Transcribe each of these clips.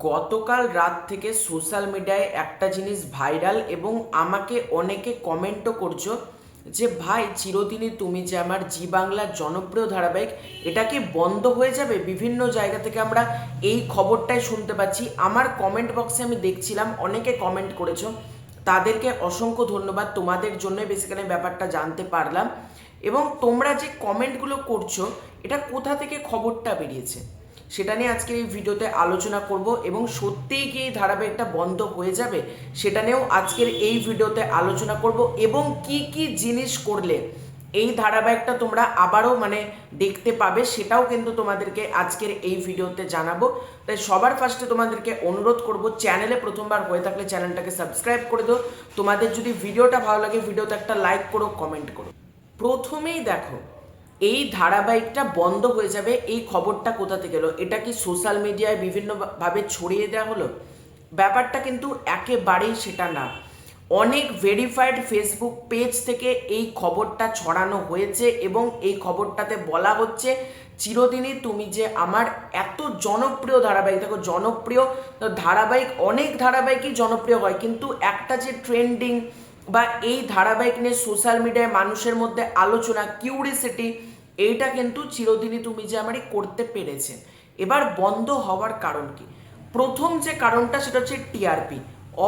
গতকাল রাত থেকে সোশ্যাল মিডিয়ায় একটা জিনিস ভাইরাল এবং আমাকে অনেকে কমেন্টও করছো যে ভাই চিরদিনই তুমি যে আমার জি বাংলার জনপ্রিয় ধারাবাহিক এটা কি বন্ধ হয়ে যাবে। বিভিন্ন জায়গা থেকে আমরা এই খবরটাই শুনতে পাচ্ছি। আমার কমেন্ট বক্সে আমি দেখছিলাম অনেকে কমেন্ট করেছো, তাদেরকে অসংখ্য ধন্যবাদ। তোমাদের জন্যই বেসিক্যালি ব্যাপারটা জানতে পারলাম। এবং তোমরা যে কমেন্টগুলো করছো এটা কোথা থেকে খবরটা বেরিয়েছে সেটা নিয়ে আজকের এই ভিডিওতে আলোচনা করব এবং সত্যিই কি এই ধারাবাহিকটা বন্ধ হয়ে যাবে সেটা নিয়েও আজকের এই ভিডিওতে আলোচনা করব এবং কি কি জিনিস করলে এই ধারাবাহিকটা তোমরা আবারও দেখতে পাবে সেটাও কিন্তু তোমাদেরকে আজকের এই ভিডিওতে জানাবো। তাই সবার ফার্স্টে তোমাদেরকে অনুরোধ করব, চ্যানেলে প্রথমবার হয়ে থাকলে চ্যানেলটাকে সাবস্ক্রাইব করে দাও। তোমাদের যদি ভিডিওটা ভালো লাগে ভিডিওতে একটা লাইক করো, কমেন্ট করো। প্রথমেই দেখো, এই ধারাবাহিকটা বন্ধ হয়ে যাবে এই খবরটা কোথা থেকে এলো? এটা কি সোশ্যাল মিডিয়ায় বিভিন্নভাবে ছড়িয়ে দেওয়া হলো? ব্যাপারটা কিন্তু একেবারেই সেটা না। অনেক ভেরিফাইড ফেসবুক পেজ থেকে এই খবরটা ছড়ানো হয়েছে এবং এই খবরটাতে বলা হচ্ছে চিরদিনই তুমি যে আমার এত জনপ্রিয় ধারাবাহিক। দেখো, জনপ্রিয় ধারাবাহিক অনেক ধারাবাহিকই জনপ্রিয় হয়, কিন্তু একটা যে ট্রেন্ডিং বা এই ধারাবাহিক নিয়ে সোশ্যাল মিডিয়ায় মানুষের মধ্যে আলোচনা, কিউরিসিটি, এইটা কিন্তু চিরদিনই তুমি যে আমারই করতে পেরেছে। এবার বন্ধ হওয়ার কারণ কি? প্রথম যে কারণটা সেটা হচ্ছে টিআরপি।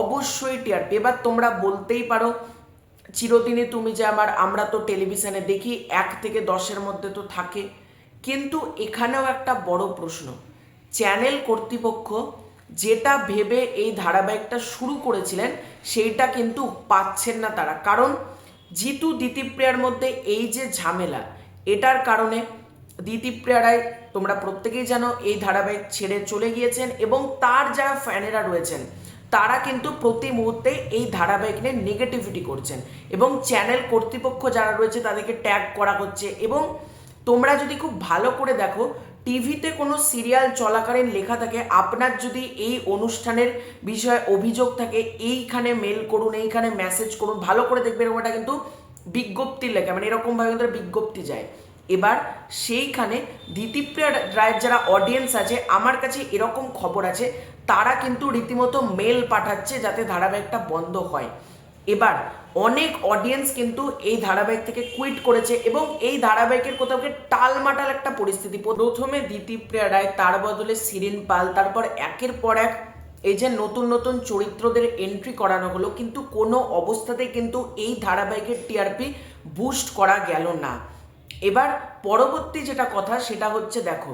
অবশ্যই টিআরপি। এবার তোমরা বলতেই পারো চিরদিনই তুমি যে আমার, আমরা তো টেলিভিশনে দেখি 1 থেকে 10-এর মধ্যে তো থাকে, কিন্তু এখানেও একটা বড় প্রশ্ন। চ্যানেল কর্তৃপক্ষ যেটা ভেবে এই ধারাবাহিকটা শুরু করেছিলেন সেইটা কিন্তু পাচ্ছেন না তারা। কারণ জিতু দিতিপ্রিয়ার মধ্যে এই যে ঝামেলা, এটার কারণে দিতিপ্রিয়া রায়, তোমরা প্রত্যেকেই জানো, এই ধারাবাহিক ছেড়ে চলে গিয়েছেন এবং তার যারা ফ্যানেরা রয়েছেন তারা কিন্তু প্রতি মুহূর্তে এই ধারাবাহিক নিয়ে নেগেটিভিটি করছেন এবং চ্যানেল কর্তৃপক্ষ যারা রয়েছে তাদেরকে ট্যাগ করা হচ্ছে। এবং তোমরা যদি খুব ভালো করে দেখো, টিভিতে কোনো সিরিয়াল চলাকালীন লেখা থাকে আপনার যদি এই অনুষ্ঠানের বিষয়ে অভিযোগ থাকে এইখানে মেল করুন, এইখানে মেসেজ করুন। ভালো করে দেখবে, এরকম একটা কিন্তু বিজ্ঞপ্তির লেখা, এরকমভাবে কিন্তু বিজ্ঞপ্তি যায়। এবার সেইখানে দিতিপ্রিয়া রায়ের যারা অডিয়েন্স আছে, আমার কাছে এরকম খবর আছে, তারা কিন্তু রীতিমতো মেল পাঠাচ্ছে যাতে ধারাবাহিকটা বন্ধ হয়। এবার অনেক অডিয়েন্স কিন্তু এই ধারাবাহিক থেকে কুইট করেছে এবং এই ধারাবাহিকের কোথাও টালমাটাল একটা পরিস্থিতি। প্রথমে দিতিপ্রিয়া রায়, তার বদলে শিরিন পাল, তারপর একের পর এক এই যে নতুন নতুন চরিত্রদের এন্ট্রি করানো হলো, কিন্তু কোনো অবস্থাতেই কিন্তু এই ধারাবাহিকের টিআরপি বুস্ট করা গেল না। এবার পরবর্তী যেটা কথা সেটা হচ্ছে, দেখো,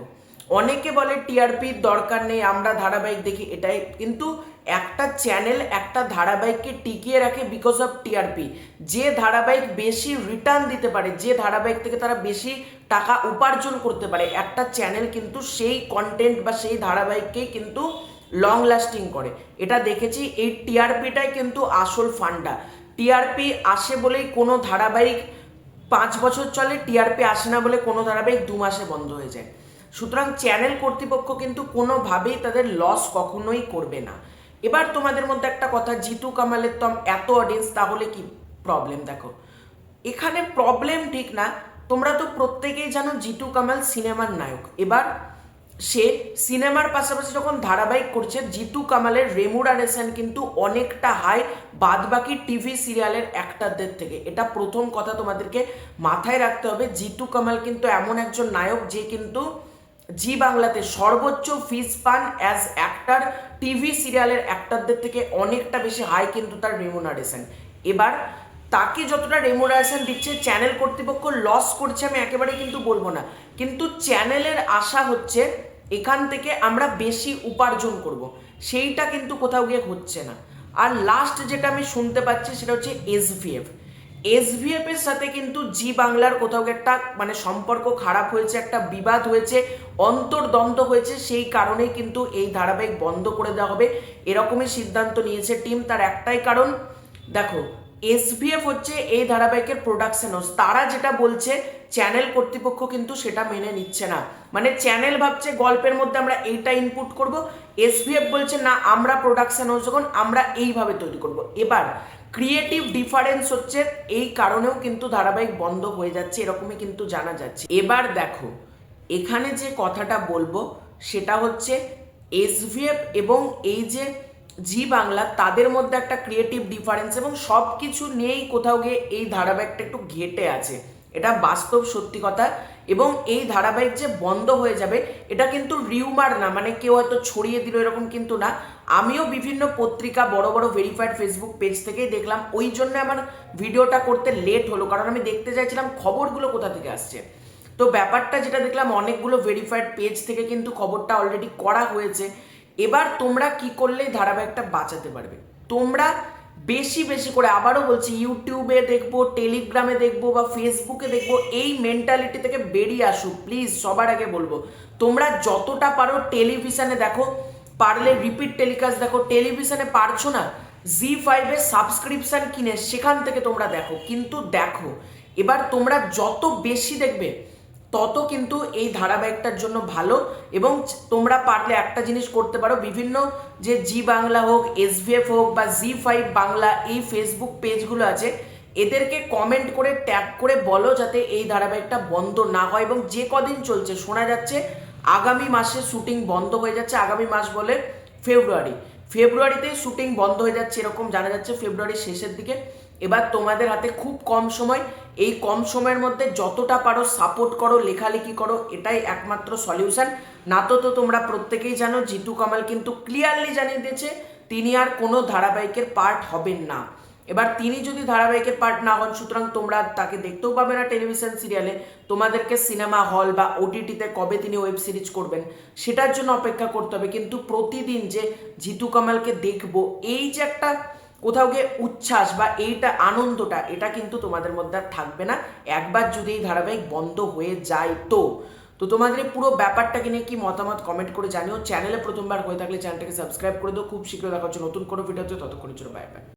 অনেকে বলে টিআরপির দরকার নেই, আমরা ধারাবাহিক দেখি, এটাই কিন্তু একটা চ্যানেল একটা ধারাবাহিককে টিকিয়ে রাখে বিকজ অফ টিআরপি। যে ধারাবাহিক বেশি রিটার্ন দিতে পারে, যে ধারাবাহিক থেকে তারা বেশি টাকা উপার্জন করতে পারে, একটা চ্যানেল কিন্তু সেই কন্টেন্ট বা সেই ধারাবাহিককেই কিন্তু লং লাস্টিং করে। এটা দেখেছি, এই টিআরপিটাই কিন্তু আসল ফান্ডা। টিআরপি আসে বলেই কোনো ধারাবাহিক 5 বছর চলে, টিআরপি আসে না বলে কোনো ধারাবাহিক 2 মাসে বন্ধ হয়ে যায়। সুতরাং চ্যানেল কর্তৃপক্ষ কিন্তু কোনোভাবেই তাদের লস কখনোই করবে না। এবার তোমাদের মধ্যে একটা কথা, জিতু কামালের তো এত অডিয়েন্স, তাহলে কি প্রবলেম? দেখো, এখানে প্রবলেম ঠিক না। তোমরা তো প্রত্যেকেই জানো জিতু কামাল সিনেমার নায়ক। এবার সে সিনেমার পাশাপাশি যখন ধারাবাহিক করছে, জিতু কামালের রেমুনারেশন কিন্তু অনেকটা হাই বাদবাকি টিভি সিরিয়ালের অ্যাক্টরদের থেকে। এটা প্রথম কথা তোমাদেরকে মাথায় রাখতে হবে। জিতু কামাল কিন্তু এমন একজন নায়ক যে কিন্তু জি বাংলাতে সর্বোচ্চ ফিস পান অ্যাজ অ্যাক্টর, টিভি সিরিয়ালের অ্যাক্টরদের থেকে অনেকটা বেশি হাই কিন্তু তার রেমুনারেশন। এবার তাকে যতটা রেমুনারেশন দিচ্ছে চ্যানেল কর্তৃপক্ষ লস করছে আমি একেবারেই কিন্তু বলবো না, কিন্তু চ্যানেলের আশা হচ্ছে এখান থেকে আমরা বেশি উপার্জন করব, সেইটা কিন্তু কোথাও গিয়ে হচ্ছে না। আর লাস্ট যেটা আমি শুনতে পাচ্ছি সেটা হচ্ছে এসভিএফ এর সাথে কিন্তু জি বাংলার কোথাও একটা সম্পর্ক খারাপ হয়েছে, একটা বিবাদ হয়েছে, অন্তর্দ্বন্দ্ব হয়েছে। সেই কারণেই কিন্তু এই ধারাবাহিক বন্ধ করে দেওয়া হবে এরকমই সিদ্ধান্ত নিয়েছে টিম। তার একটাই কারণ, দেখো, এসভিএফ হচ্ছে এই ধারাবাহিকের প্রোডাকশন হাউস। তারা যেটা বলছে চ্যানেল কর্তৃপক্ষ কিন্তু সেটা মেনে নিচ্ছে না। চ্যানেল ভাবছে গল্পের মধ্যে আমরা এইটা ইনপুট করব, এসভিএফ বলছে না, আমরা প্রোডাকশন হাউস যখন আমরা এইভাবে তৈরি করব। এবার ক্রিয়েটিভ ডিফারেন্স হচ্ছে, এই কারণেও কিন্তু ধারাবাহিক বন্ধ হয়ে যাচ্ছে এরকমই কিন্তু জানা যাচ্ছে। এবার দেখো, এখানে যে কথাটা বলবো সেটা হচ্ছে এসভিএফ এবং এই যে জি বাংলা তাদের মধ্যে একটা ক্রিয়েটিভ ডিফারেন্স এবং সব কিছু নিয়েই কোথাও গিয়ে এই ধারাবাহিকটা একটু ঘেটে আছে, এটা বাস্তব সত্যি কথা। এবং এই ধারাবাহিক যে বন্ধ হয়ে যাবে এটা কিন্তু রিউমার না, মানে কেউ হয়তো ছড়িয়ে দিল এরকম কিন্তু না। আমিও বিভিন্ন পত্রিকা, বড় বড় ভেরিফাইড ফেসবুক পেজ থেকেই দেখলাম, ওই জন্য আমার ভিডিওটা করতে লেট হলো, কারণ আমি দেখতে চাইছিলাম খবরগুলো কোথা থেকে আসছে। তো ব্যাপারটা যেটা দেখলাম, অনেকগুলো ভেরিফাইড পেজ থেকে কিন্তু খবরটা অলরেডি করা হয়েছে। এবার তোমরা কি করলে ধারাবাহিকটা বাঁচাতে পারবে, তোমরা বেশি বেশি করে, আবারও বলছি, ইউটিউবে দেখবো, টেলিগ্রামে দেখবো বা ফেসবুকে দেখবো, এই মেন্টালিটি থেকে বেরিয়ে আসো প্লিজ। সবার আগে বলবো, তোমরা যতটা পারো টেলিভিশনে দেখো, পারলে রিপিট টেলিকাস্ট দেখো। টেলিভিশনে পারছো না, জি5-এ সাবস্ক্রিপশন কিনে সেখান থেকে তোমরা দেখো, কিন্তু দেখো। এবার তোমরা যত বেশি দেখবে তত কিন্তু এই ধারাবাহিকটার জন্য ভালো। এবং তোমরা পারলে একটা জিনিস করতে পারো, বিভিন্ন যে জি বাংলা হোক, এসভিএফ হোক বা জি5 বাংলা, এই ফেসবুক পেজগুলো আছে, এদেরকে কমেন্ট করে ট্যাগ করে বলো যাতে এই ধারাবাহিকটা বন্ধ না হয়। এবং যে কদিন চলছে, শোনা যাচ্ছে আগামী মাসে শুটিং বন্ধ হয়ে যাচ্ছে। আগামী মাস বলে ফেব্রুয়ারিতেই শুটিং বন্ধ হয়ে যাচ্ছে, এরকম জানা যাচ্ছে, ফেব্রুয়ারির শেষের দিকে। এবার তোমাদের হাতে খুব কম সময়, এই কম সময়ের মধ্যে যতটা পারো সাপোর্ট করো, লেখালেখি করো, এটাই একমাত্র সলিউশন। না তো তোমরা প্রত্যেকেই জানো, জিতু কামাল কিন্তু ক্লিয়ারলি জানিয়ে দিয়েছে তিনি আর কোনো ধারাবাহিকের পার্ট হবেন না। এবার তিনি যদি ধারাবাহিকের পার্ট না হন, সুতরাং তোমরা তাকে দেখতেও পাবে না টেলিভিশন সিরিয়ালে। তোমাদেরকে সিনেমা হল বা ওটিটিতে কবে তিনি ওয়েব সিরিজ করবেন সেটার জন্য অপেক্ষা করতে হবে। কিন্তু প্রতিদিন যে জিতু কামালকে দেখবো, এই যে একটা কোথাও গিয়ে উচ্ছ্বাস বা এইটা আনন্দটা, এটা কিন্তু তোমাদের মধ্যে আর থাকবে না একবার যদি এই ধারাবাহিক বন্ধ হয়ে যায়। তো তোমাদের এই পুরো ব্যাপারটাকে নিয়ে কি মতামত কমেন্ট করে জানিও। চ্যানেলে প্রথমবার হয়ে থাকলে চ্যানেলটাকে সাবস্ক্রাইব করে দিও। খুব শীঘ্র দেখা হচ্ছে নতুন কোনো ভিডিওতে, ততক্ষণের জন্য বাই বাই।